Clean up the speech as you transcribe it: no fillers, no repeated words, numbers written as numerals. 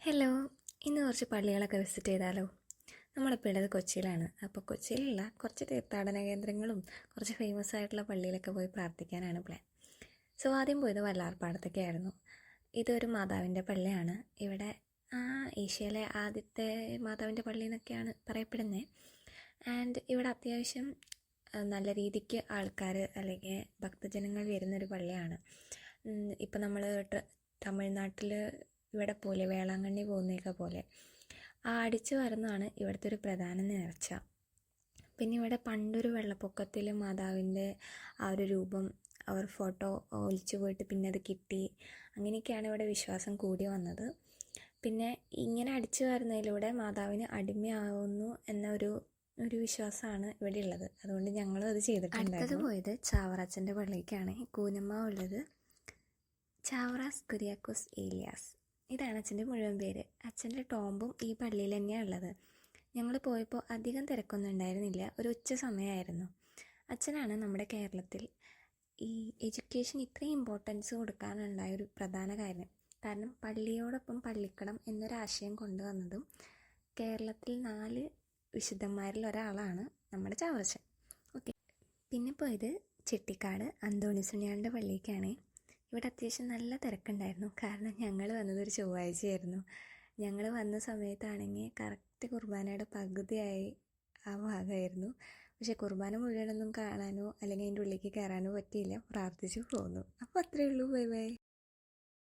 Hello, ഇന്ന് കുറച്ച് പള്ളികളൊക്കെ visit ചെയ്താലോ? നമ്മളിപ്പോൾ ഉള്ളത് കൊച്ചിയിലാണ്. അപ്പോൾ കൊച്ചിയിലുള്ള കുറച്ച് തീർത്ഥാടന കേന്ദ്രങ്ങളും കുറച്ച് ഫേമസ് ആയിട്ടുള്ള പള്ളിയിലൊക്കെ പോയി പ്രാർത്ഥിക്കാനാണ് പ്ലാൻ. ആദ്യം പോയത് വല്ലാർപാടത്തൊക്കെയായിരുന്നു. ഇതൊരു മാതാവിൻ്റെ പള്ളിയാണ്. ഇവിടെ ഏഷ്യയിലെ ആദ്യത്തെ മാതാവിൻ്റെ പള്ളി എന്നൊക്കെയാണ് പറയപ്പെടുന്നത്. ആൻഡ് ഇവിടെ അത്യാവശ്യം നല്ല രീതിക്ക് ആൾക്കാർ അല്ലെങ്കിൽ ഭക്തജനങ്ങൾ വരുന്നൊരു പള്ളിയാണ്. ഇപ്പം നമ്മൾ തമിഴ്നാട്ടിൽ ഇവിടെ പോലെ വേളാങ്കണ്ണി പോകുന്നതൊക്കെ പോലെ അടിച്ചു വരുന്നതാണ് ഇവിടുത്തെ ഒരു പ്രധാന നേർച്ച. പിന്നെ ഇവിടെ പണ്ടൊരു വെള്ളപ്പൊക്കത്തിൽ മാതാവിൻ്റെ ആ ഒരു രൂപം അവർ ഫോട്ടോ ഒലിച്ചു പോയിട്ട് പിന്നെ അത് കിട്ടി, അങ്ങനെയൊക്കെയാണ് ഇവിടെ വിശ്വാസം കൂടി വന്നത്. പിന്നെ ഇങ്ങനെ അടിച്ചു വരുന്നതിലൂടെ മാതാവിന് അടിമയാവുന്നു എന്ന ഒരു വിശ്വാസമാണ് ഇവിടെ ഉള്ളത്. അതുകൊണ്ട് ഞങ്ങളും അത് ചെയ്തിട്ടുണ്ട്. അടുത്തത് പോയത് ചാവറച്ചൻ്റെ പള്ളിക്കാണ്. കൂനമ്മ ഉള്ളത് ചാവറാസ് കുര്യാക്കോസ് ഏലിയാസ്. ഇതാണ് അച്ഛൻ്റെ മുഴുവൻ പേര്. അച്ഛൻ്റെ ടോംബും ഈ പള്ളിയിൽ തന്നെയാണ് ഉള്ളത്. ഞങ്ങൾ പോയപ്പോൾ അധികം തിരക്കൊന്നും ഉണ്ടായിരുന്നില്ല. ഒരു ഉച്ച സമയമായിരുന്നു. അച്ഛനാണ് നമ്മുടെ കേരളത്തിൽ ഈ എഡ്യൂക്കേഷൻ ഇത്രയും ഇമ്പോർട്ടൻസ് കൊടുക്കാനുണ്ടായ ഒരു പ്രധാന കാര്യം. കാരണം പള്ളിയോടൊപ്പം പള്ളിക്കടം എന്നൊരാശയം കൊണ്ടുവന്നതും കേരളത്തിൽ 4 വിശുദ്ധന്മാരിൽ ഒരാളാണ് നമ്മുടെ ചാവറച്ചൻ. ഓക്കെ, പിന്നെ പോയത് ചെട്ടിക്കാട് അന്തോണിസുണ്ണിയാളുടെ പള്ളിക്കാണ്. ഇവിടെ അത്യാവശ്യം നല്ല തിരക്കുണ്ടായിരുന്നു. കാരണം ഞങ്ങൾ വന്നതൊരു ചൊവ്വാഴ്ചയായിരുന്നു. ഞങ്ങൾ വന്ന സമയത്താണെങ്കിൽ കറക്റ്റ് കുർബാനയുടെ പകുതിയായി ആ ഭാഗമായിരുന്നു. പക്ഷേ കുർബാന മുഴുവനൊന്നും കാണാനോ അല്ലെങ്കിൽ അതിൻ്റെ ഉള്ളിലേക്ക് കയറാനോ പറ്റിയില്ല. പ്രാർത്ഥിച്ചു പോന്നു. അപ്പോൾ അത്രയേ ഉള്ളൂ. Bye bye.